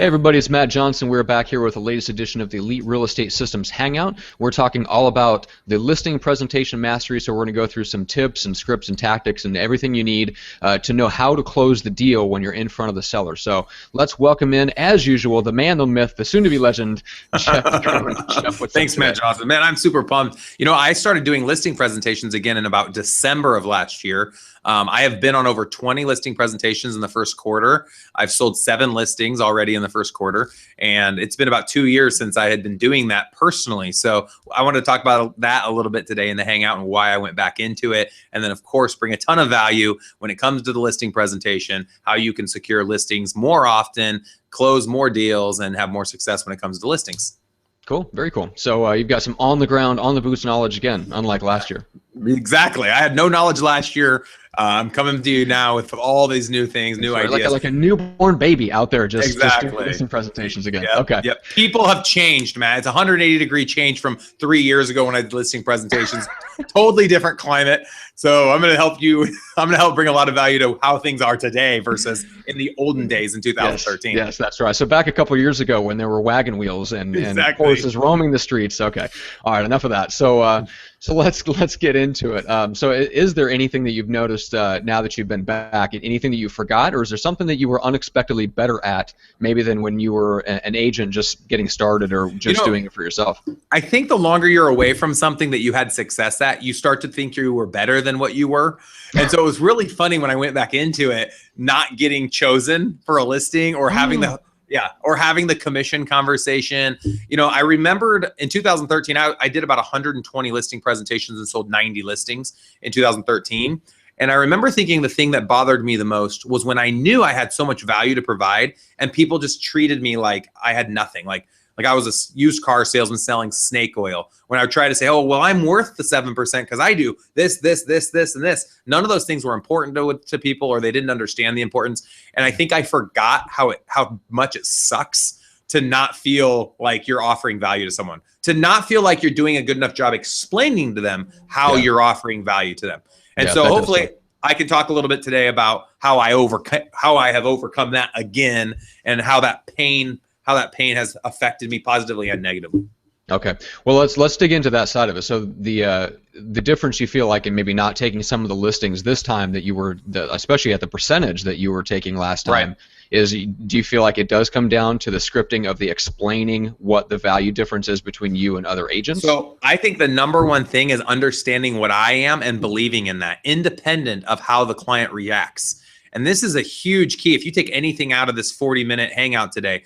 Hey everybody, it's Matt Johnson. We're back here with the latest edition of the Elite Real Estate Systems Hangout. We're talking all about the listing presentation mastery, so we're going to go through some tips and scripts and tactics and everything you need to know how to close the deal when you're in front of the seller. So let's welcome in, as usual, the man, the myth, the soon-to-be legend, Jeff. Jeff, Thanks, Matt Johnson. Man, I'm super pumped. You know, I started doing listing presentations again in about December of last year. I have been on over 20 listing presentations in the first quarter. I've sold 7 listings already in the first quarter, and it's been about 2 years since I had been doing that personally. So I wanted to talk about that a little bit today in the Hangout and why I went back into it. And then, of course, bring a ton of value when it comes to the listing presentation, how you can secure listings more often, close more deals, and have more success when it comes to listings. Cool, very cool. So you've got some on the ground, on the boots knowledge again, unlike last year. Exactly. I had no knowledge last year. I'm coming to you now with all these new things, new ideas. Like a newborn baby out there just doing listing presentations again. Yep, okay. Yep. People have changed, man. It's a 180-degree change from 3 years ago when I did listing presentations. Totally different climate. So I'm going to help you. I'm going to help bring a lot of value to how things are today versus in the olden days in 2013. Yes, that's right. So back a couple of years ago when there were wagon wheels and horses roaming the streets. Okay. All right. Enough of that. So let's get into it. So is there anything that you've noticed now that you've been back? Anything that you forgot, or is there something that you were unexpectedly better at, maybe than when you were an agent just getting started or just doing it for yourself? I think the longer you're away from something that you had success at, you start to think you were better than what you were. And so it was really funny when I went back into it, not getting chosen for a listing or having the commission conversation. You know, I remembered in 2013, I did about 120 listing presentations and sold 90 listings in 2013. And I remember thinking the thing that bothered me the most was when I knew I had so much value to provide and people just treated me like I had nothing. Like I was a used car salesman selling snake oil. When I would try to say, oh, well, I'm worth the 7% because I do this, and this. None of those things were important to people, or they didn't understand the importance. And I think I forgot how much it sucks to not feel like you're offering value to someone, to not feel like you're doing a good enough job explaining to them how you're offering value to them. And so hopefully I can talk a little bit today about how I have overcome that again, and how that pain has affected me positively and negatively. Okay. Well, let's dig into that side of it. So the difference you feel like in maybe not taking some of the listings this time that you were, especially at the percentage that you were taking last time, is, do you feel like it does come down to the scripting of the explaining what the value difference is between you and other agents? So I think the number one thing is understanding what I am and believing in that, independent of how the client reacts. And this is a huge key. If you take anything out of this 40-minute hangout today,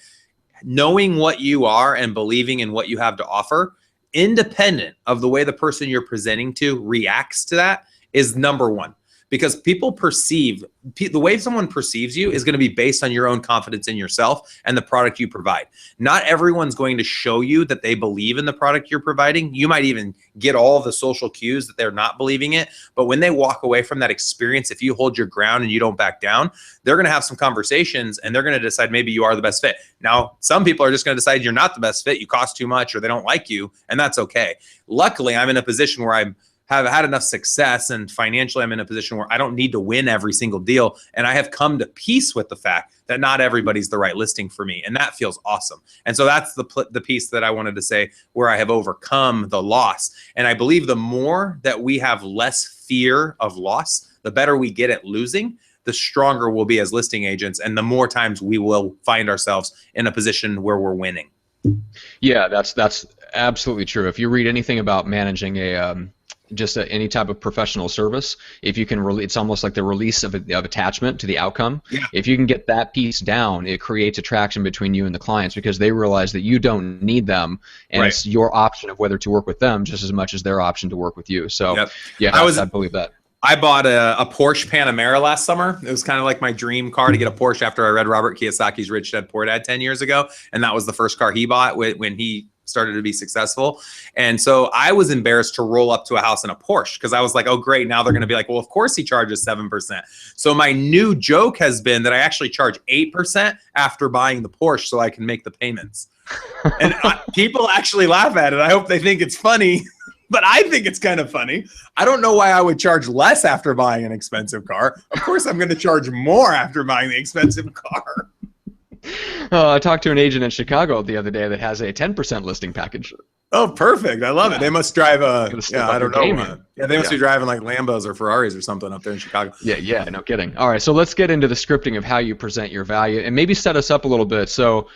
knowing what you are and believing in what you have to offer, independent of the way the person you're presenting to reacts to that, is number one. Because people perceive, the way someone perceives you is going to be based on your own confidence in yourself and the product you provide. Not everyone's going to show you that they believe in the product you're providing. You might even get all the social cues that they're not believing it. But when they walk away from that experience, if you hold your ground and you don't back down, they're going to have some conversations and they're going to decide maybe you are the best fit. Now, some people are just going to decide you're not the best fit, you cost too much, or they don't like you, and that's okay. Luckily, I'm in a position where I have had enough success, and financially I'm in a position where I don't need to win every single deal. And I have come to peace with the fact that not everybody's the right listing for me. And that feels awesome. And so that's the piece that I wanted to say, where I have overcome the loss. And I believe the more that we have less fear of loss, the better we get at losing, the stronger we'll be as listing agents. And the more times we will find ourselves in a position where we're winning. Yeah, that's absolutely true. If you read anything about managing any type of professional service, if you can it's almost like the release of attachment to the outcome. Yeah. If you can get that piece down, it creates attraction between you and the clients, because they realize that you don't need them, and it's your option of whether to work with them just as much as their option to work with you. So I believe that. I bought a Porsche Panamera last summer. It was kind of like my dream car to get a Porsche after I read Robert Kiyosaki's Rich Dad Poor Dad 10 years ago. And that was the first car he bought when he started to be successful. And so I was embarrassed to roll up to a house in a Porsche, because I was like, oh, great. Now they're going to be like, well, of course he charges 7%. So my new joke has been that I actually charge 8% after buying the Porsche so I can make the payments. And people actually laugh at it. I hope they think it's funny. But I think it's kind of funny. I don't know why I would charge less after buying an expensive car. Of course, I'm going to charge more after buying the expensive car. I talked to an agent in Chicago the other day that has a 10% listing package. Oh, perfect. I love it. They must drive I don't know. Yeah, they must be driving like Lambos or Ferraris or something up there in Chicago. Yeah, no kidding. All right, so let's get into the scripting of how you present your value and maybe set us up a little bit. So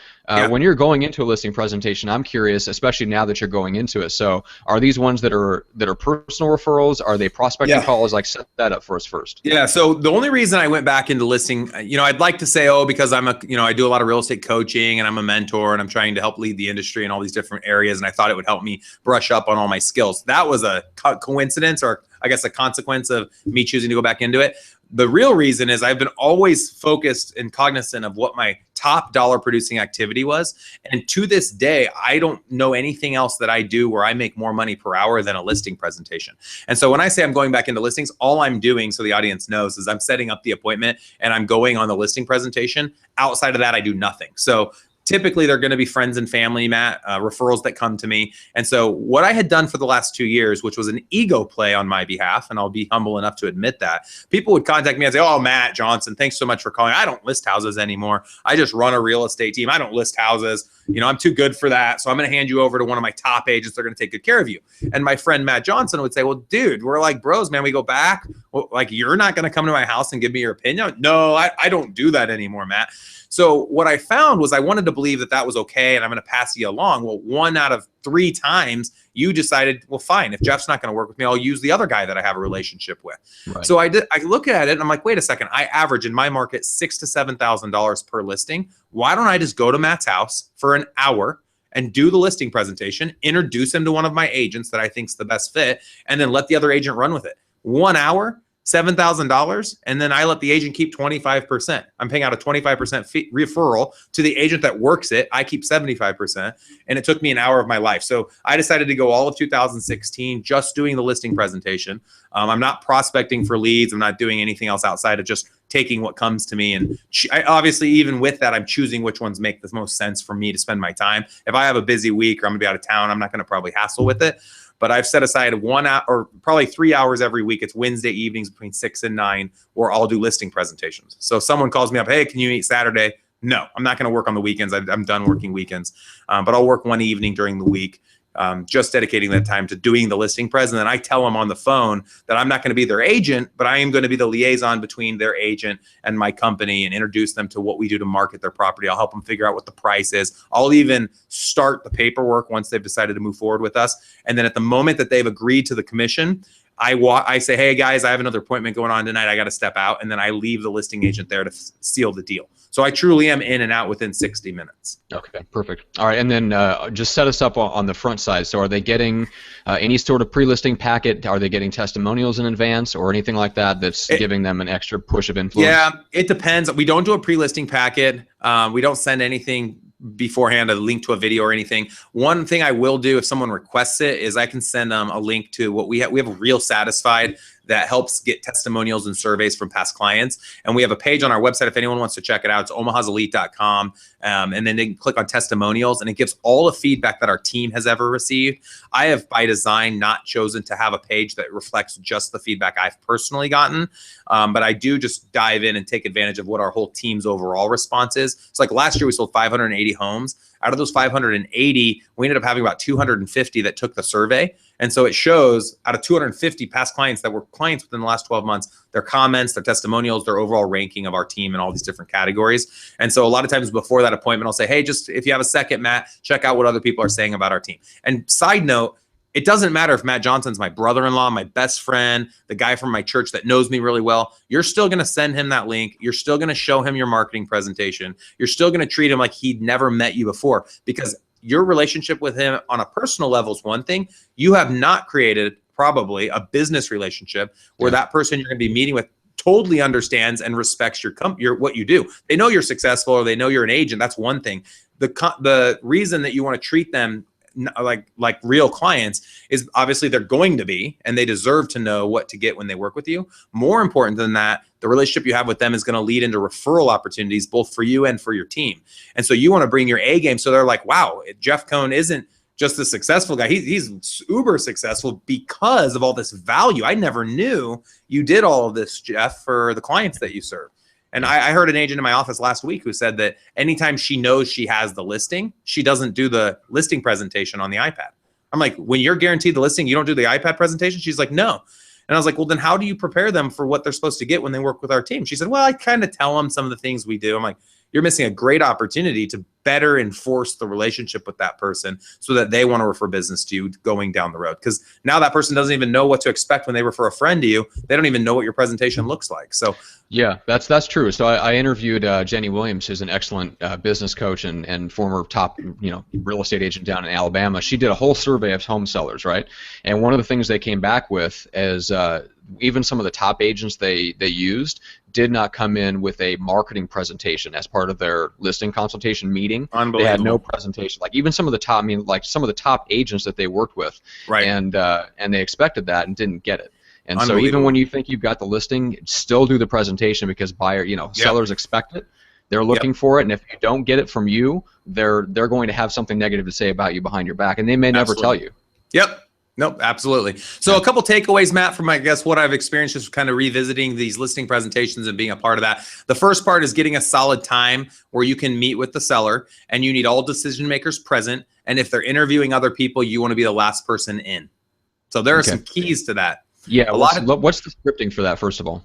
when you're going into a listing presentation, I'm curious, especially now that you're going into it. So are these ones that are personal referrals? Are they prospecting calls? Like, set that up for us first. Yeah. So the only reason I went back into listing, I'd like to say, because I'm I do a lot of real estate coaching and I'm a mentor and I'm trying to help lead the industry in all these different areas. And I thought it would help me brush up on all my skills. That was a coincidence, or I guess a consequence of me choosing to go back into it. The real reason is I've been always focused and cognizant of what my top dollar producing activity was. And to this day, I don't know anything else that I do where I make more money per hour than a listing presentation. And so when I say I'm going back into listings, all I'm doing, so the audience knows, is I'm setting up the appointment and I'm going on the listing presentation. Outside of that, I do nothing. So typically, they're going to be friends and family, Matt, referrals that come to me. And so what I had done for the last 2 years, which was an ego play on my behalf, and I'll be humble enough to admit that, people would contact me and say, oh, Matt Johnson, thanks so much for calling. I don't list houses anymore. I just run a real estate team. I don't list houses. I'm too good for that. So I'm going to hand you over to one of my top agents. They're going to take good care of you. And my friend Matt Johnson would say, well, dude, we're like bros, man. We go back. Well, like, you're not going to come to my house and give me your opinion? No, I don't do that anymore, Matt. So what I found was I wanted to believe that that was okay and I'm going to pass you along. Well, 1 out of 3 times you decided, well, fine, if Jeff's not going to work with me, I'll use the other guy that I have a relationship with. Right. So I look at it and I'm like, wait a second, I average in my market $6,000 to $7,000 per listing. Why don't I just go to Matt's house for an hour and do the listing presentation, introduce him to one of my agents that I think's the best fit, and then let the other agent run with it. 1 hour, $7,000, and then I let the agent keep 25%. I'm paying out a 25% fee referral to the agent that works it. I keep 75%, and it took me an hour of my life. So I decided to go all of 2016 just doing the listing presentation. I'm not prospecting for leads. I'm not doing anything else outside of just taking what comes to me. And obviously, even with that, I'm choosing which ones make the most sense for me to spend my time. If I have a busy week or I'm gonna be out of town, I'm not gonna probably hassle with it. But I've set aside 1 hour or probably 3 hours every week. It's Wednesday evenings between 6 and 9 where I'll do listing presentations. So if someone calls me up, hey, can you meet Saturday? No, I'm not going to work on the weekends. I'm done working weekends. But I'll work one evening during the week, just dedicating that time to doing the listing pres. And then I tell them on the phone that I'm not going to be their agent, but I am going to be the liaison between their agent and my company and introduce them to what we do to market their property. I'll help them figure out what the price is. I'll even start the paperwork once they've decided to move forward with us. And then at the moment that they've agreed to the commission, I say, hey, guys, I have another appointment going on tonight. I got to step out. And then I leave the listing agent there to seal the deal. So I truly am in and out within 60 minutes. Okay, perfect. All right, and then just set us up on the front side. So are they getting any sort of pre-listing packet? Are they getting testimonials in advance or anything like that that's giving them an extra push of influence? Yeah, it depends. We don't do a pre-listing packet. We don't send anything beforehand, a link to a video or anything. One thing I will do if someone requests it is I can send them a link to what we have. We have Real Satisfied that helps get testimonials and surveys from past clients. And we have a page on our website if anyone wants to check it out. It's omahaselite.com. And then they can click on testimonials and it gives all the feedback that our team has ever received. I have by design not chosen to have a page that reflects just the feedback I've personally gotten. But I do just dive in and take advantage of what our whole team's overall response is. It's like last year we sold 580 homes. Out of those 580, we ended up having about 250 that took the survey. And so it shows out of 250 past clients that were clients within the last 12 months, their comments, their testimonials, their overall ranking of our team in all these different categories. And so a lot of times before that appointment, I'll say, hey, just if you have a second, Matt, check out what other people are saying about our team. And side note, it doesn't matter if Matt Johnson's my brother-in-law, my best friend, the guy from my church that knows me really well. You're still going to send him that link. You're still going to show him your marketing presentation. You're still going to treat him like he'd never met you before, because your relationship with him on a personal level is one thing. You have not created probably a business relationship where that person you're going to be meeting with totally understands and respects your what you do. They know you're successful or they know you're an agent. That's one thing. The reason that you want to treat them like real clients is obviously they're going to be, and they deserve to know what to get when they work with you. More important than that, the relationship you have with them is going to lead into referral opportunities, both for you and for your team. And so you want to bring your A game. So they're like, wow, Jeff Cohn isn't just a successful guy. He's uber successful because of all this value. I never knew you did all of this, Jeff, for the clients that you serve. And I heard an agent in my office last week who said that anytime she knows she has the listing, she doesn't do the listing presentation on the iPad. I'm like, when you're guaranteed the listing, you don't do the iPad presentation? She's like, no. And I was like, well, then how do you prepare them for what they're supposed to get when they work with our team? She said, well, I kind of tell them some of the things we do. I'm like, you're missing a great opportunity to better enforce the relationship with that person so that they want to refer business to you going down the road. Because now that person doesn't even know what to expect when they refer a friend to you. They don't even know what your presentation looks like. So yeah, that's true. So I interviewed Jenny Williams, who's an excellent business coach and former top real estate agent down in Alabama. She did a whole survey of home sellers, right? And one of the things they came back with is even some of the top agents they used did not come in with a marketing presentation as part of their listing consultation meeting. They had no presentation. Like even some of the top, some of the top agents that they worked with, right? And they expected that and didn't get it. And so even when you think you've got the listing, still do the presentation because sellers expect it. They're looking for it, and if you don't get it from you, they're going to have something negative to say about you behind your back, and they may never tell you. Yep. Nope, absolutely. So a couple takeaways, Matt, from I guess what I've experienced just kind of revisiting these listing presentations and being a part of that. The first part is getting a solid time where you can meet with the seller, and you need all decision makers present. And if they're interviewing other people, you want to be the last person in. So there are some keys to that. Yeah, what's the scripting for that, first of all?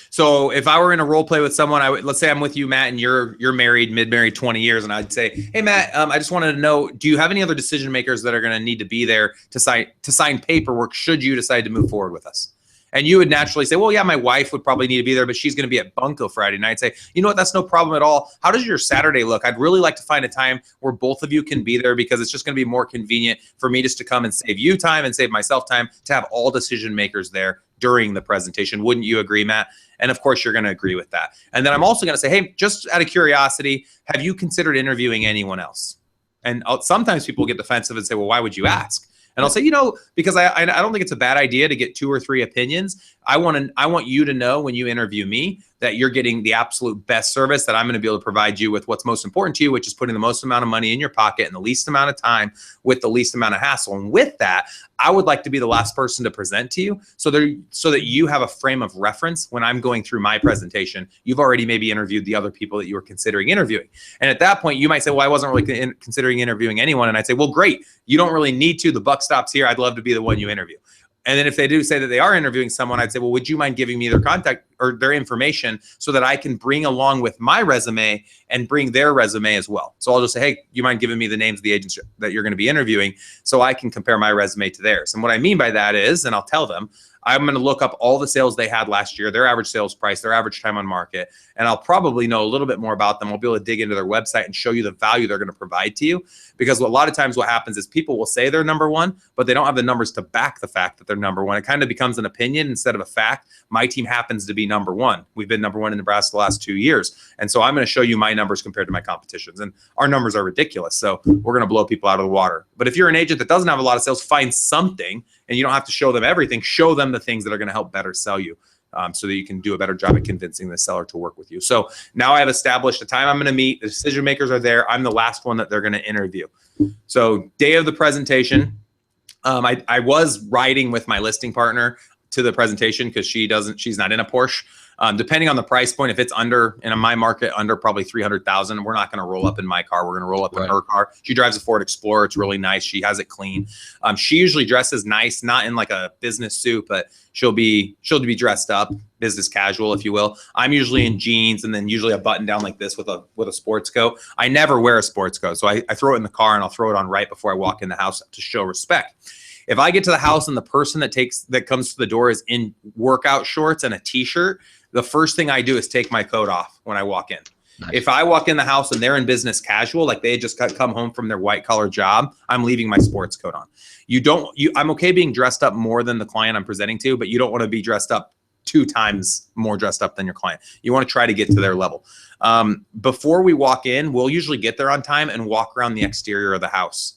So if I were in a role play with someone, let's say I'm with you, Matt, and you're married, mid-married 20 years, and I'd say, hey, Matt, I just wanted to know, do you have any other decision makers that are going to need to be there to sign paperwork should you decide to move forward with us? And you would naturally say, well, yeah, my wife would probably need to be there, but she's going to be at Bunko Friday night. I'd say, you know what, that's no problem at all. How does your Saturday look? I'd really like to find a time where both of you can be there because it's just going to be more convenient for me just to come and save you time and save myself time to have all decision makers there during the presentation. Wouldn't you agree, Matt? And of course, you're going to agree with that. And then I'm also going to say, hey, just out of curiosity, have you considered interviewing anyone else? And sometimes people get defensive and say, well, why would you ask? And I'll say, because I don't think it's a bad idea to get 2 or 3 opinions. I want you to know when you interview me that you're getting the absolute best service that I'm going to be able to provide you with what's most important to you, which is putting the most amount of money in your pocket in the least amount of time with the least amount of hassle. And with that, I would like to be the last person to present to you so that you have a frame of reference when I'm going through my presentation. You've already maybe interviewed the other people that you were considering interviewing. And at that point, you might say, well, I wasn't really considering interviewing anyone. And I'd say, well, great. You don't really need to. The buck stops here. I'd love to be the one you interview. And then if they do say that they are interviewing someone, I'd say, well, would you mind giving me their contact or their information so that I can bring along with my resume and bring their resume as well? So I'll just say, hey, you mind giving me the names of the agents that you're going to be interviewing so I can compare my resume to theirs? And what I mean by that is, and I'll tell them, I'm going to look up all the sales they had last year, their average sales price, their average time on market, and I'll probably know a little bit more about them. I'll be able to dig into their website and show you the value they're going to provide to you. Because a lot of times what happens is people will say they're number one, but they don't have the numbers to back the fact that they're number one. It kind of becomes an opinion instead of a fact. My team happens to be number one. We've been number one in Nebraska the last 2 years. And so I'm going to show you my numbers compared to my competitions. And our numbers are ridiculous. So we're going to blow people out of the water. But if you're an agent that doesn't have a lot of sales, find something, and you don't have to show them everything. Show them the things that are going to help better sell you. So that you can do a better job at convincing the seller to work with you. So now I have established a time I'm going to meet. The decision makers are there. I'm the last one that they're going to interview. So day of the presentation, I was riding with my listing partner to the presentation because she's not in a Porsche. Depending on the price point, if it's in my market, under probably 300,000, we're not going to roll up in my car. We're going to roll up in her car. She drives a Ford Explorer. It's really nice. She has it clean. She usually dresses nice, not in like a business suit, but she'll be dressed up, business casual, if you will. I'm usually in jeans and then usually a button down like this with a sports coat. I never wear a sports coat. So I throw it in the car and I'll throw it on right before I walk in the house to show respect. If I get to the house and the person that comes to the door is in workout shorts and a t-shirt, the first thing I do is take my coat off when I walk in. Nice. If I walk in the house and they're in business casual, like they just come home from their white collar job, I'm leaving my sports coat on. I'm okay being dressed up more than the client I'm presenting to, but you don't want to be dressed up 2 times more dressed up than your client. You want to try to get to their level. Before we walk in, we'll usually get there on time and walk around the exterior of the house.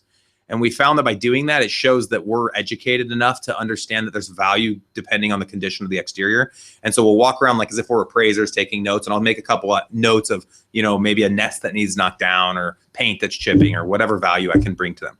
And we found that by doing that, it shows that we're educated enough to understand that there's value depending on the condition of the exterior. And so we'll walk around like as if we're appraisers taking notes, and I'll make a couple of notes of, maybe a nest that needs knocked down or paint that's chipping or whatever value I can bring to them.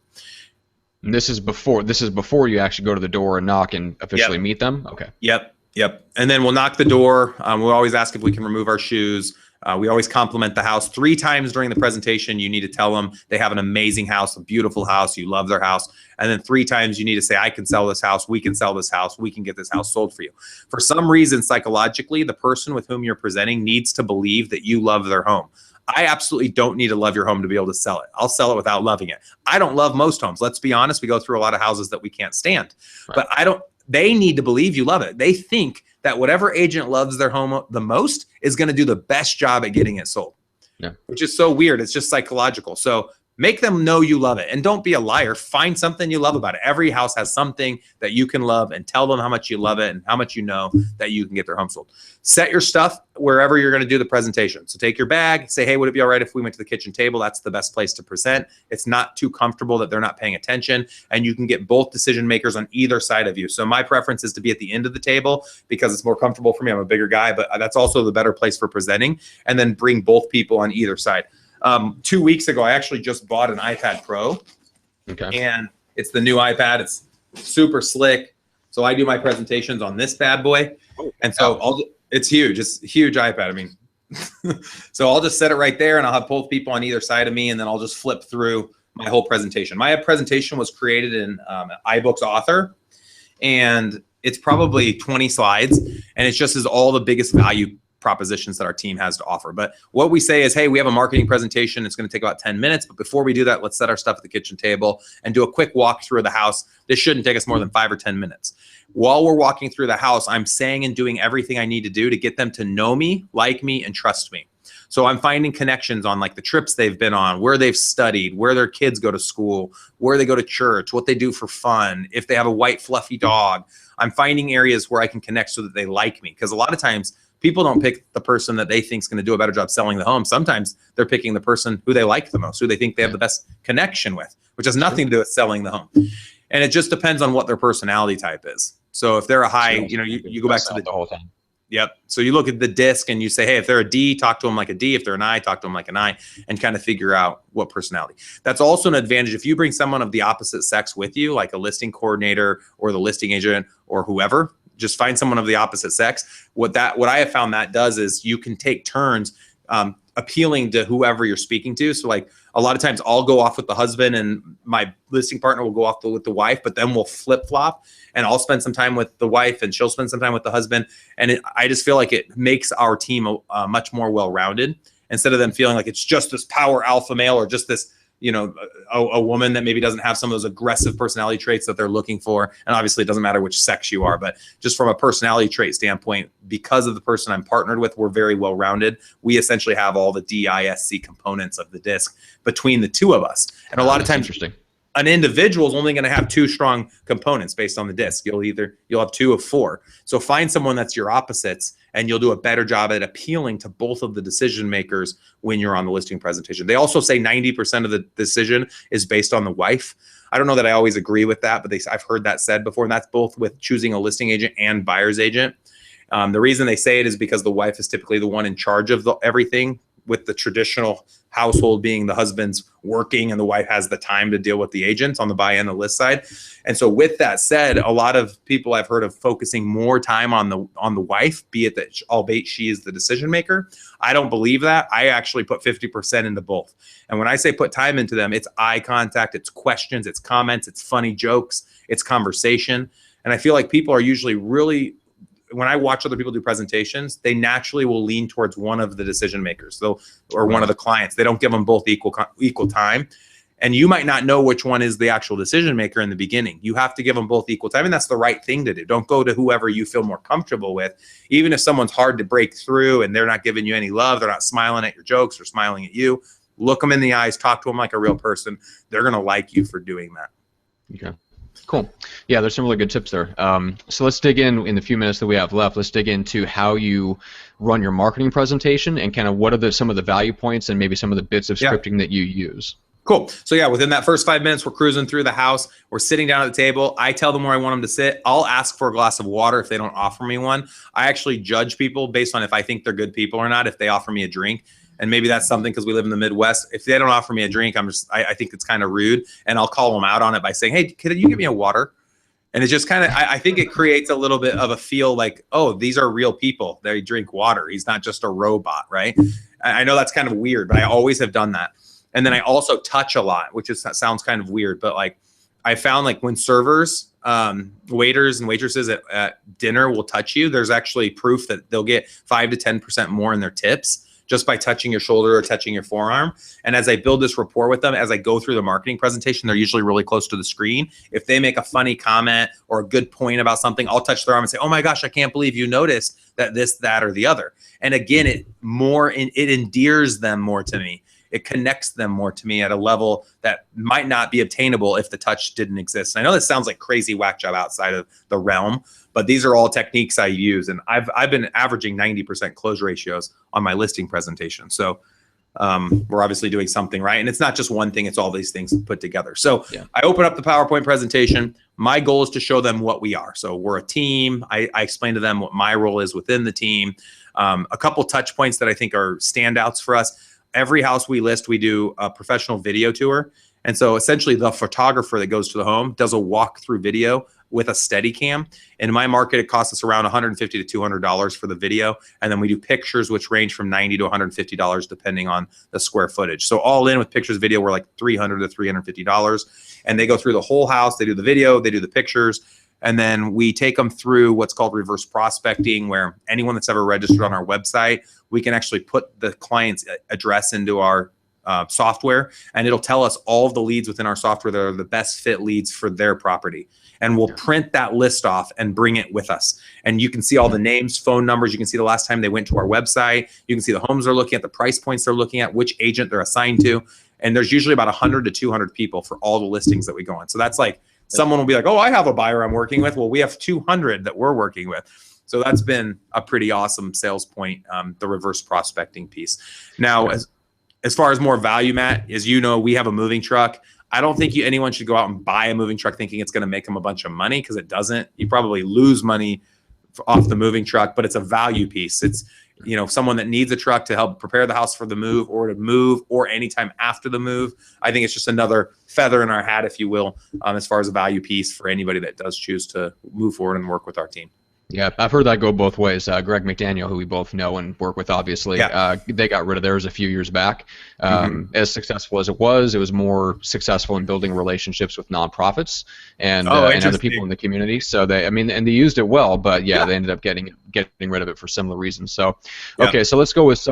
And this is before you actually go to the door and knock and officially meet them? Okay. Yep. Yep. And then we'll knock the door. We'll always ask if we can remove our shoes. We always compliment the house 3 times during the presentation. You need to tell them they have an amazing house, a beautiful house. You love their house. And then 3 times you need to say, I can sell this house. We can sell this house. We can get this house sold for you. For some reason, psychologically, the person with whom you're presenting needs to believe that you love their home. I absolutely don't need to love your home to be able to sell it. I'll sell it without loving it. I don't love most homes. Let's be honest. We go through a lot of houses that we can't stand. Right. But they need to believe you love it. They think that whatever agent loves their home the most is going to do the best job at getting it sold, which is so weird. It's just psychological. So make them know you love it, and don't be a liar. Find something you love about it. Every house has something that you can love, and tell them how much you love it and how much you know that you can get their home sold. Set your stuff wherever you're going to do the presentation. So take your bag, say, hey, would it be all right if we went to the kitchen table? That's the best place to present. It's not too comfortable that they're not paying attention, and you can get both decision makers on either side of you. So my preference is to be at the end of the table because it's more comfortable for me. I'm a bigger guy, but that's also the better place for presenting, and then bring both people on either side. 2 weeks ago, I actually just bought an iPad Pro, and it's the new iPad. It's super slick. So I do my presentations on this bad boy. And so it's huge. It's a huge iPad. I mean, so I'll just set it right there, and I'll have both people on either side of me, and then I'll just flip through my whole presentation. My presentation was created in iBooks Author, and it's probably 20 slides, and it just is all the biggest value propositions that our team has to offer. But what we say is, hey, we have a marketing presentation. It's going to take about 10 minutes. But before we do that, let's set our stuff at the kitchen table and do a quick walk through of the house. This shouldn't take us more than 5 or 10 minutes. While we're walking through the house, I'm saying and doing everything I need to do to get them to know me, like me, and trust me. So I'm finding connections on like the trips they've been on, where they've studied, where their kids go to school, where they go to church, what they do for fun, if they have a white fluffy dog. I'm finding areas where I can connect so that they like me. Because a lot of times people don't pick the person that they think is going to do a better job selling the home. Sometimes they're picking the person who they like the most, who they think they have the best connection with, which has nothing to do with selling the home. And it just depends on what their personality type is. So if they're a high, you go back to the whole time. Yep. So you look at the disc and you say, hey, if they're a D, talk to them like a D. If they're an I, talk to them like an I, and kind of figure out what personality. That's also an advantage if you bring someone of the opposite sex with you, like a listing coordinator or the listing agent or whoever. Just find someone of the opposite sex. What I have found that does is you can take turns appealing to whoever you're speaking to. So like a lot of times I'll go off with the husband and my listing partner will go off with the wife, but then we'll flip flop and I'll spend some time with the wife and she'll spend some time with the husband. And I just feel like it makes our team much more well-rounded instead of them feeling like it's just this power alpha male or just this, a woman that maybe doesn't have some of those aggressive personality traits that they're looking for. And obviously it doesn't matter which sex you are, but just from a personality trait standpoint, because of the person I'm partnered with, we're very well-rounded. We essentially have all the DISC components of the disc between the two of us. And a lot of times an individual is only going to have 2 strong components based on the disc. You'll have 2 of 4. So find someone that's your opposites, and you'll do a better job at appealing to both of the decision makers when you're on the listing presentation. They also say 90% of the decision is based on the wife. I don't know that I always agree with that, but I've heard that said before, and that's both with choosing a listing agent and buyer's agent. The reason they say it is because the wife is typically the one in charge of everything, with the traditional household being the husband's working and the wife has the time to deal with the agents on the buy and the list side. And so with that said, a lot of people I've heard of focusing more time on the wife, be it that albeit she is the decision maker. I don't believe that. I actually put 50% into both. And when I say put time into them, it's eye contact, it's questions, it's comments, it's funny jokes, it's conversation. And I feel like people are usually really, when I watch other people do presentations, they naturally will lean towards one of the decision makers, or one of the clients. They don't give them both equal time. And you might not know which one is the actual decision maker in the beginning. You have to give them both equal time, and that's the right thing to do. Don't go to whoever you feel more comfortable with. Even if someone's hard to break through and they're not giving you any love, they're not smiling at your jokes or smiling at you, look them in the eyes, talk to them like a real person. They're going to like you for doing that. Okay. Cool. Yeah, there's some really good tips there. So let's dig in the few minutes that we have left. Let's dig into how you run your marketing presentation and kind of what are some of the value points and maybe some of the bits of scripting that you use. Cool. So yeah, within that first 5 minutes, we're cruising through the house. We're sitting down at the table. I tell them where I want them to sit. I'll ask for a glass of water if they don't offer me one. I actually judge people based on if I think they're good people or not, if they offer me a drink. And maybe that's something because we live in the Midwest. If they don't offer me a drink, I think it's kind of rude. And I'll call them out on it by saying, hey, could you give me a water? And it's just kind of, I think it creates a little bit of a feel like, oh, these are real people. They drink water. He's not just a robot, right? I know that's kind of weird, but I always have done that. And then I also touch a lot, which sounds kind of weird, but like I found like when servers, waiters and waitresses at dinner will touch you, there's actually proof that they'll get 5 to 10% more in their tips just by touching your shoulder or touching your forearm. And as I build this rapport with them, as I go through the marketing presentation, they're usually really close to the screen. If they make a funny comment or a good point about something, I'll touch their arm and say, oh my gosh, I can't believe you noticed that this, that, or the other. And again, it endears them more to me. It connects them more to me at a level that might not be obtainable if the touch didn't exist. And I know this sounds like crazy whack job outside of the realm, but these are all techniques I use. And I've been averaging 90% close ratios on my listing presentation. So we're obviously doing something right. And it's not just one thing, it's all these things put together. So yeah. I open up the PowerPoint presentation. My goal is to show them what we are. So we're a team. I explain to them what my role is within the team. A couple touch points that I think are standouts for us. Every house we list, we do a professional video tour. And so essentially the photographer that goes to the home does a walkthrough video with a Steadicam. In my market, it costs us around $150 to $200 for the video. And then we do pictures, which range from $90 to $150 depending on the square footage. So all in with pictures, video, we're like $300 to $350. And they go through the whole house. They do the video, they do the pictures. And then we take them through what's called reverse prospecting, where anyone that's ever registered on our website, we can actually put the client's address into our software, and it'll tell us all of the leads within our software that are the best fit leads for their property. And we'll print that list off and bring it with us. And you can see all the names, phone numbers. You can see the last time they went to our website. You can see the homes they're looking at, the price points they're looking at, which agent they're assigned to. And there's usually about 100 to 200 people for all the listings that we go on. So that's like, someone will be like, oh, I have a buyer I'm working with. Well, we have 200 that we're working with. So that's been a pretty awesome sales point, the reverse prospecting piece. Now, as far as more value, Matt, as you know, we have a moving truck. I don't think anyone should go out and buy a moving truck thinking it's going to make them a bunch of money, because it doesn't. You probably lose money off the moving truck, but it's a value piece. It's, you know, someone that needs a truck to help prepare the house for the move, or to move, or anytime after the move. I think it's just another feather in our hat, if you will, as far as a value piece for anybody that does choose to move forward and work with our team. Yeah, I've heard that go both ways. Greg McDaniel, who we both know and work with, obviously, they got rid of theirs a few years back. As successful as it was more successful in building relationships with nonprofits and other people in the community. So they used it well, but they ended up getting rid of it for similar reasons. So, okay, so let's go with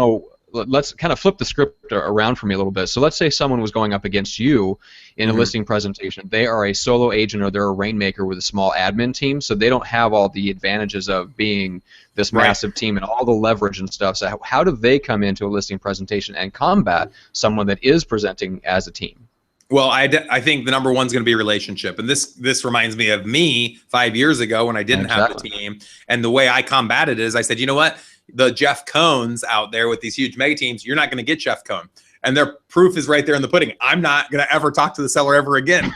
let's kind of flip the script around for me a little bit. So let's say someone was going up against you in a listing presentation. They are a solo agent, or they're a rainmaker with a small admin team, so they don't have all the advantages of being this massive team and all the leverage and stuff. So how do they come into a listing presentation and combat someone that is presenting as a team? Well, I think the number one's going to be relationship. And this reminds me of me 5 years ago when I didn't have the team. And the way I combated it is I said, you know what? The Jeff Cohns out there with these huge mega teams, you're not going to get Jeff Cohn. And their proof is right there in the pudding. I'm not going to ever talk to the seller ever again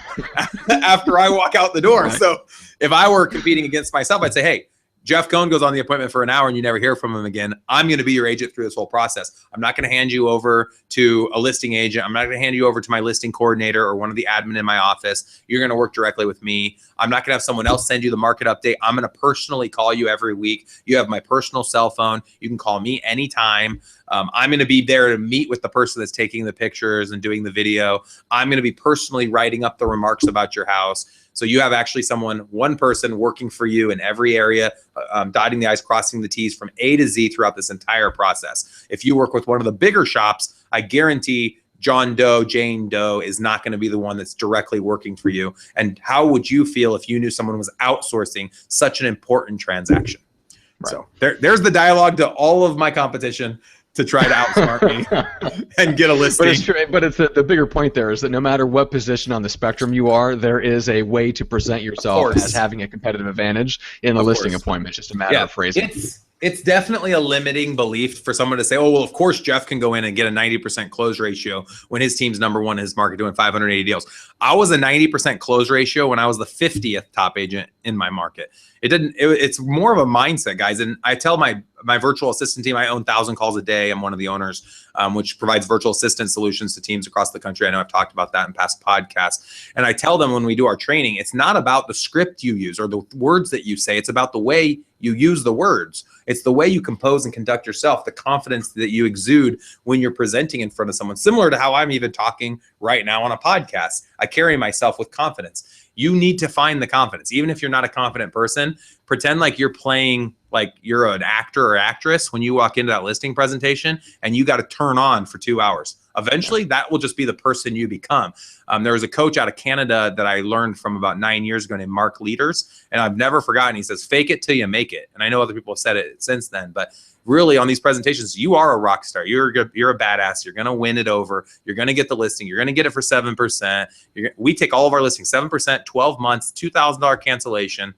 after I walk out the door. Right. So if I were competing against myself, I'd say, hey, Jeff Cohn goes on the appointment for an hour and you never hear from him again. I'm going to be your agent through this whole process. I'm not going to hand you over to a listing agent. I'm not going to hand you over to my listing coordinator or one of the admin in my office. You're going to work directly with me. I'm not going to have someone else send you the market update. I'm going to personally call you every week. You have my personal cell phone. You can call me anytime. I'm going to be there to meet with the person that's taking the pictures and doing the video. I'm going to be personally writing up the remarks about your house. So you have actually one person working for you in every area, dotting the I's, crossing the T's from A to Z throughout this entire process. If you work with one of the bigger shops, I guarantee John Doe, Jane Doe is not going to be the one that's directly working for you. And how would you feel if you knew someone was outsourcing such an important transaction? Right. So there's the dialogue to all of my competition to try to outsmart me and get a listing. But it's the bigger point there is that no matter what position on the spectrum you are, there is a way to present yourself as having a competitive advantage in the listing appointment. It's just a matter of phrasing. It's definitely a limiting belief for someone to say, oh, well, of course, Jeff can go in and get a 90% close ratio when his team's number one in his market doing 580 deals. I was a 90% close ratio when I was the 50th top agent in my market. It's more of a mindset, guys. And I tell my virtual assistant team, I own 1,000 calls a day. I'm one of the owners, which provides virtual assistant solutions to teams across the country. I know I've talked about that in past podcasts. And I tell them when we do our training, it's not about the script you use or the words that you say. It's about the way you use the words. It's the way you compose and conduct yourself, the confidence that you exude when you're presenting in front of someone, similar to how I'm even talking right now on a podcast. I carry myself with confidence. You need to find the confidence. Even if you're not a confident person, pretend like you're playing like you're an actor or actress when you walk into that listing presentation and you got to turn on for 2 hours. Eventually, that will just be the person you become. There was a coach out of Canada that I learned from about 9 years ago named Mark Leaders, and I've never forgotten. He says, fake it till you make it. And I know other people have said it since then, but really on these presentations, you are a rock star. You're a badass. You're going to win it over. You're going to get the listing. You're going to get it for 7%. We take all of our listings, 7%, 12 months, $2,000 cancellation.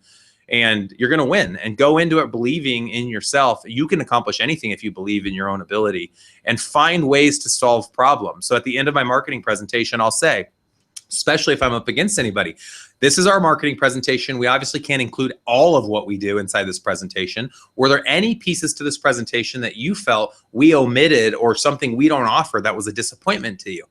And you're going to win, and go into it believing in yourself. You can accomplish anything if you believe in your own ability, and find ways to solve problems. So at the end of my marketing presentation, I'll say, especially if I'm up against anybody, this is our marketing presentation. We obviously can't include all of what we do inside this presentation. Were there any pieces to this presentation that you felt we omitted or something we don't offer that was a disappointment to you?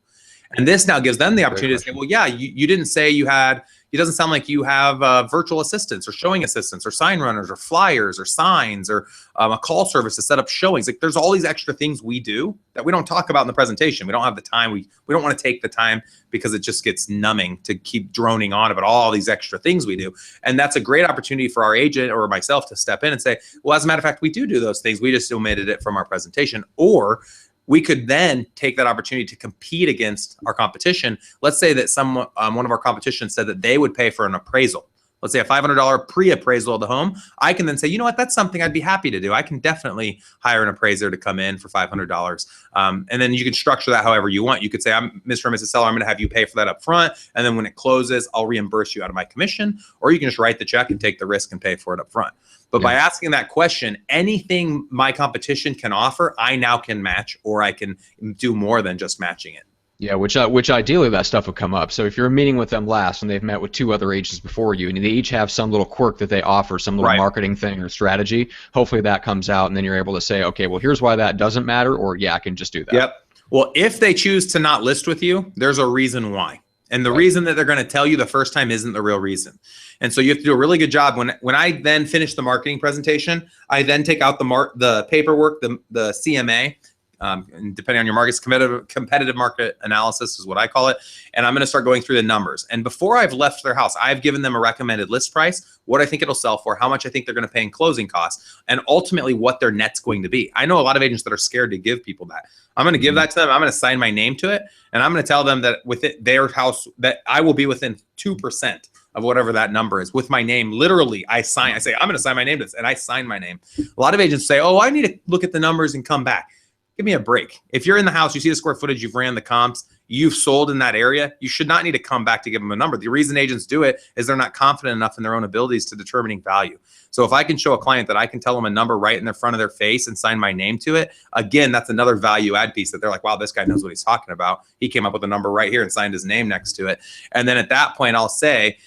And this now gives them the opportunity to say, well, yeah, you didn't say you had, it doesn't sound like you have virtual assistants or showing assistants or sign runners or flyers or signs or a call service to set up showings. Like, there's all these extra things we do that we don't talk about in the presentation. We don't have the time. We don't want to take the time because it just gets numbing to keep droning on about all these extra things we do. And that's a great opportunity for our agent or myself to step in and say, well, as a matter of fact, we do those things. We just omitted it from our presentation. Or we could then take that opportunity to compete against our competition. Let's say that one of our competition said that they would pay for an appraisal. Let's say a $500 pre-appraisal of the home. I can then say, you know what, that's something I'd be happy to do. I can definitely hire an appraiser to come in for $500. And then you can structure that however you want. You could say, Mr. and Mrs. Seller, I'm going to have you pay for that up front. And then when it closes, I'll reimburse you out of my commission. Or you can just write the check and take the risk and pay for it up front. But by asking that question, anything my competition can offer, I now can match, or I can do more than just matching it. Yeah, which ideally that stuff would come up. So if you're meeting with them last and they've met with 2 other agents before you, and they each have some little quirk that they offer, some little marketing thing or strategy, hopefully that comes out, and then you're able to say, okay, well, here's why that doesn't matter, or yeah, I can just do that. Yep. Well, if they choose to not list with you, there's a reason why. And the reason that they're going to tell you the first time isn't the real reason. And so you have to do a really good job. When I then finish the marketing presentation, I then take out the paperwork, the CMA, and depending on your market's competitive market analysis is what I call it. And I'm going to start going through the numbers. And before I've left their house, I've given them a recommended list price, what I think it'll sell for, how much I think they're going to pay in closing costs, and ultimately what their net's going to be. I know a lot of agents that are scared to give people that. I'm going to give that to them. I'm going to sign my name to it. And I'm going to tell them that within their house, that I will be within 2% of whatever that number is with my name. Literally, I say, I'm going to sign my name to this, and I sign my name. A lot of agents say, oh, I need to look at the numbers and come back. Give me a break. If you're in the house, you see the square footage, you've ran the comps, you've sold in that area, you should not need to come back to give them a number. The reason agents do it is they're not confident enough in their own abilities to determining value. So if I can show a client that I can tell them a number right in the front of their face and sign my name to it, again, that's another value add piece that they're like, wow, this guy knows what he's talking about. He came up with a number right here and signed his name next to it. And then at that point, I'll say,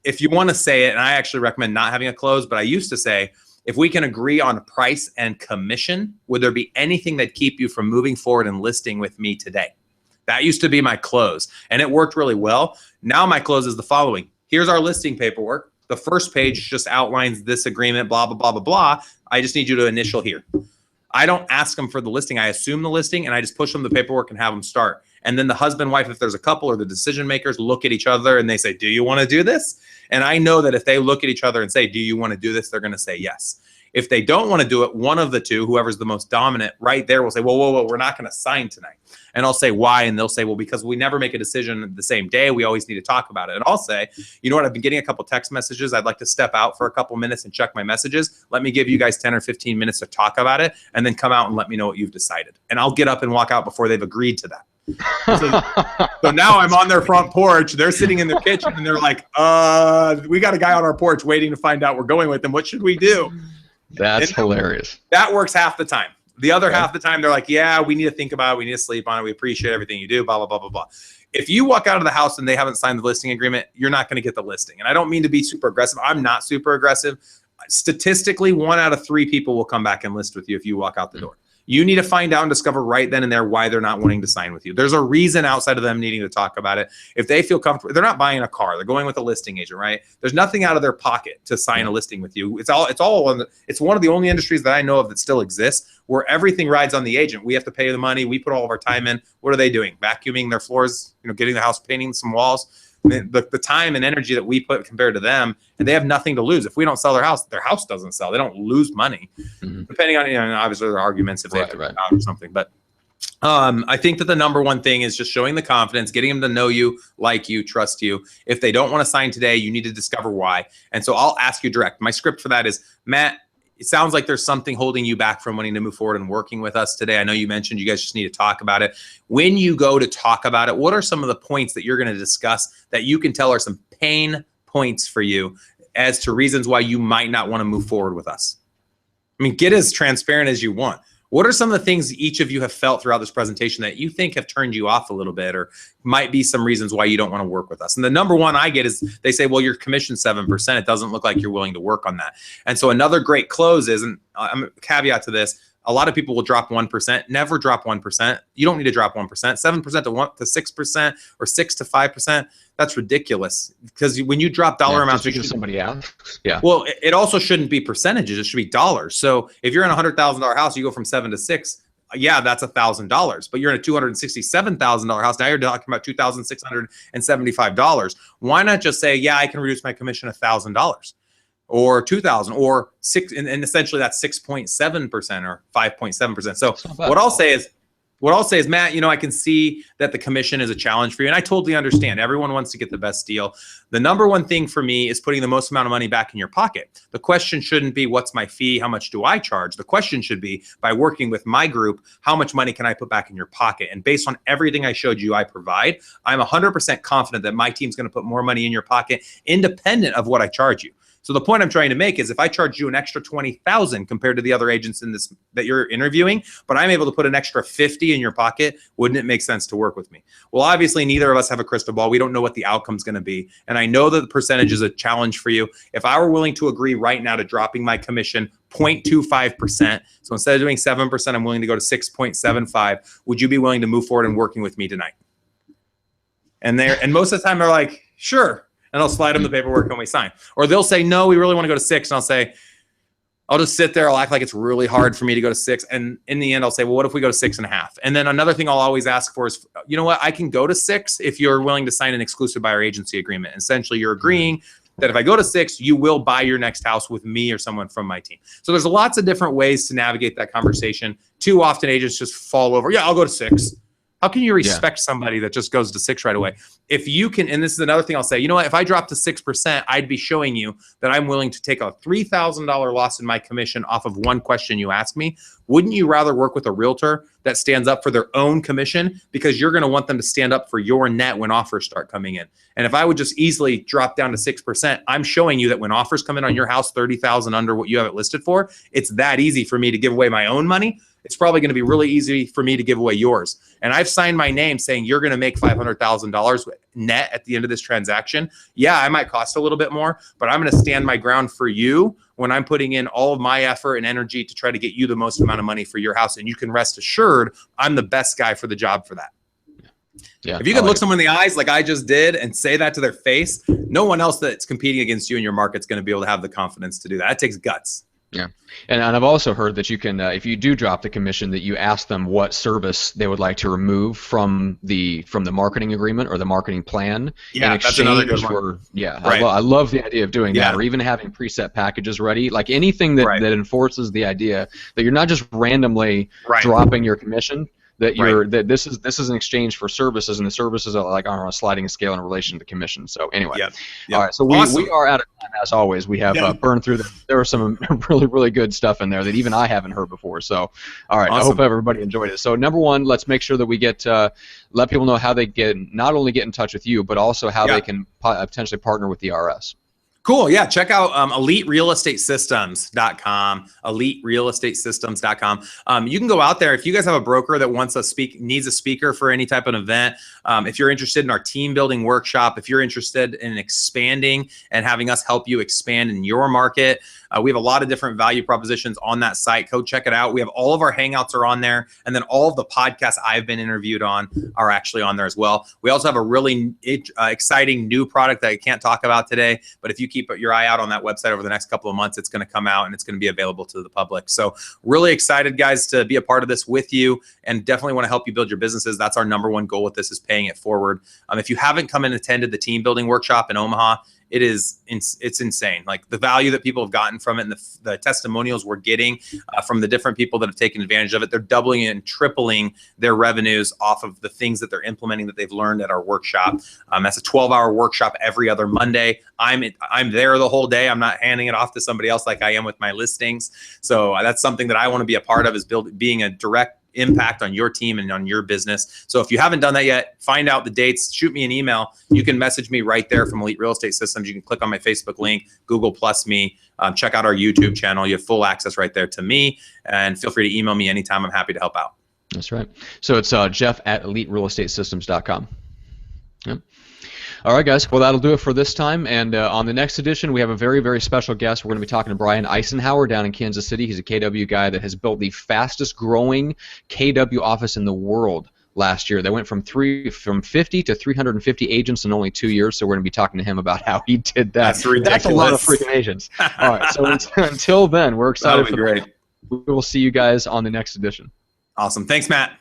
if you want to say it, and I actually recommend not having a close, but I used to say, if we can agree on price and commission, would there be anything that keep you from moving forward and listing with me today? That used to be my close, and it worked really well. Now my close is the following. Here's our listing paperwork. The first page just outlines this agreement, blah, blah, blah, blah, blah. I just need you to initial here. I don't ask them for the listing. I assume the listing, and I just push them the paperwork and have them start. And then the husband, wife, if there's a couple, or the decision makers, look at each other and they say, do you want to do this? And I know that if they look at each other and say, do you want to do this? They're going to say yes. If they don't want to do it, one of the two, whoever's the most dominant right there, will say, whoa, whoa, whoa, we're not going to sign tonight. And I'll say, why? And they'll say, well, because we never make a decision the same day. We always need to talk about it. And I'll say, you know what? I've been getting a couple text messages. I'd like to step out for a couple minutes and check my messages. Let me give you guys 10 or 15 minutes to talk about it, and then come out and let me know what you've decided. And I'll get up and walk out before they've agreed to that. So now I'm on their front porch. They're sitting in their kitchen, and they're like, we got a guy on our porch waiting to find out we're going with him. What should we do? That's hilarious. That works half the time. The other half the time, they're like, yeah, we need to think about it. We need to sleep on it. We appreciate everything you do, blah, blah, blah, blah, blah. If you walk out of the house and they haven't signed the listing agreement, you're not going to get the listing. And I don't mean to be super aggressive. I'm not super aggressive. Statistically, 1 out of 3 people will come back and list with you if you walk out the door. You need to find out and discover right then and there why they're not wanting to sign with you. There's a reason outside of them needing to talk about it. If they feel comfortable, they're not buying a car. They're going with a listing agent, right? There's nothing out of their pocket to sign a listing with you. It's one of the only industries that I know of that still exists where everything rides on the agent. We have to pay the money. We put all of our time in. What are they doing? Vacuuming their floors, getting the house, painting some walls. The time and energy that we put compared to them, and they have nothing to lose. If we don't sell their house doesn't sell. They don't lose money, depending on, obviously there are arguments if they have to out or something. But I think that the number one thing is just showing the confidence, getting them to know you, like you, trust you. If they don't want to sign today, you need to discover why. And so I'll ask you direct. My script for that is, Matt, it sounds like there's something holding you back from wanting to move forward and working with us today. I know you mentioned you guys just need to talk about it. When you go to talk about it, what are some of the points that you're going to discuss that you can tell are some pain points for you as to reasons why you might not want to move forward with us? I mean, get as transparent as you want. What are some of the things each of you have felt throughout this presentation that you think have turned you off a little bit, or might be some reasons why you don't want to work with us? And the number one I get is they say, well, your commission's 7%. It doesn't look like you're willing to work on that. And so another great close is, and I'm a caveat to this, a lot of people will drop 1%. Never drop 1%. You don't need to drop 1%. 7% to 6% or 6 to 5%. That's ridiculous, because when you drop dollar amounts, because somebody asks. Yeah. Well, it also shouldn't be percentages. It should be dollars. So if you're in a $100,000 house, you go from 7 to 6. Yeah, that's $1,000. But you're in a $267,000 house. Now you're talking about $2,675. Why not just say, yeah, I can reduce my commission $1,000 or $2,000 or 6, and essentially that's 6.7% or 5.7%. So what I'll say is, Matt, I can see that the commission is a challenge for you, and I totally understand. Everyone wants to get the best deal. The number one thing for me is putting the most amount of money back in your pocket. The question shouldn't be, what's my fee? How much do I charge? The question should be, by working with my group, how much money can I put back in your pocket? And based on everything I showed you I provide, I'm 100% confident that my team's going to put more money in your pocket independent of what I charge you. So the point I'm trying to make is, if I charge you an extra $20,000 compared to the other agents in this that you're interviewing, but I'm able to put an extra $50 in your pocket, wouldn't it make sense to work with me? Well, obviously neither of us have a crystal ball. We don't know what the outcome's going to be. And I know that the percentage is a challenge for you. If I were willing to agree right now to dropping my commission 0.25%, so instead of doing 7%, I'm willing to go to 6.75, would you be willing to move forward and working with me tonight? And most of the time they're like, sure. And I'll slide them the paperwork and we sign. Or they'll say, no, we really want to go to 6. And I'll say, I'll just sit there. I'll act like it's really hard for me to go to 6. And in the end, I'll say, well, what if we go to 6.5? And then another thing I'll always ask for is, you know what? I can go to 6 if you're willing to sign an exclusive buyer agency agreement. Essentially, you're agreeing that if I go to 6, you will buy your next house with me or someone from my team. So there's lots of different ways to navigate that conversation. Too often agents just fall over. Yeah, I'll go to 6. How can you respect somebody that just goes to 6 right away? If you can, and this is another thing I'll say, you know what, if I drop to 6%, I'd be showing you that I'm willing to take a $3,000 loss in my commission off of one question you ask me. Wouldn't you rather work with a realtor that stands up for their own commission? Because you're going to want them to stand up for your net when offers start coming in. And if I would just easily drop down to 6%, I'm showing you that when offers come in on your house, $30,000 under what you have it listed for, it's that easy for me to give away my own money. It's probably going to be really easy for me to give away yours. And I've signed my name saying you're going to make $500,000 net at the end of this transaction. Yeah, I might cost a little bit more, but I'm going to stand my ground for you when I'm putting in all of my effort and energy to try to get you the most amount of money for your house. And you can rest assured I'm the best guy for the job for that. Yeah, if you can look someone in the eyes like I just did and say that to their face, no one else that's competing against you in your market's going to be able to have the confidence to do that. It takes guts. Yeah, and I've also heard that you can, if you do drop the commission, that you ask them what service they would like to remove from the marketing agreement or the marketing plan. Yeah, that's another good one. I love the idea of doing that, or even having preset packages ready, like anything that enforces the idea that you're not just randomly dropping your commission. That that this is an exchange for services, and the services are like on a sliding scale in relation to the commission. So anyway, all right. So we are out of time as always. We have burned through there was some really good stuff in there that even I haven't heard before. So all right, I hope everybody enjoyed it. So number one, let's make sure that we get let people know how they not only get in touch with you, but also how they can potentially partner with the RS. Cool. Yeah. Check out eliterealestatesystems.com, eliterealestatesystems.com. You can go out there. If you guys have a broker that needs a speaker for any type of event, if you're interested in our team building workshop, if you're interested in expanding and having us help you expand in your market, we have a lot of different value propositions on that site. Go check it out. We have all of our hangouts are on there. And then all of the podcasts I've been interviewed on are actually on there as well. We also have a really exciting new product that I can't talk about today, but if you keep your eye out on that website over the next couple of months, it's going to come out and it's going to be available to the public. So really excited, guys, to be a part of this with you, and definitely want to help you build your businesses. That's our number one goal with this, is paying it forward. If you haven't come and attended the team building workshop in Omaha, it's insane. Like the value that people have gotten from it, and the testimonials we're getting from the different people that have taken advantage of it. They're doubling and tripling their revenues off of the things that they're implementing that they've learned at our workshop. That's a 12-hour workshop every other Monday. I'm there the whole day. I'm not handing it off to somebody else like I am with my listings. So that's something that I want to be a part of, is being a direct impact on your team and on your business. So if you haven't done that yet, find out the dates, shoot me an email. You can message me right there from Elite Real Estate Systems. You can click on my Facebook link, Google Plus me, check out our YouTube channel. You have full access right there to me, and feel free to email me anytime. I'm happy to help out. That's right. So it's Jeff at eliterealestatesystems.com. Yep. All right, guys. Well, that'll do it for this time. And on the next edition, we have a very, very special guest. We're going to be talking to Brian Eisenhower down in Kansas City. He's a KW guy that has built the fastest growing KW office in the world last year. They went from 50 to 350 agents in only 2 years. So we're going to be talking to him about how he did that. That's ridiculous. That's a lot of freaking agents. All right. So until then, we're excited for great. We will see you guys on the next edition. Awesome. Thanks, Matt.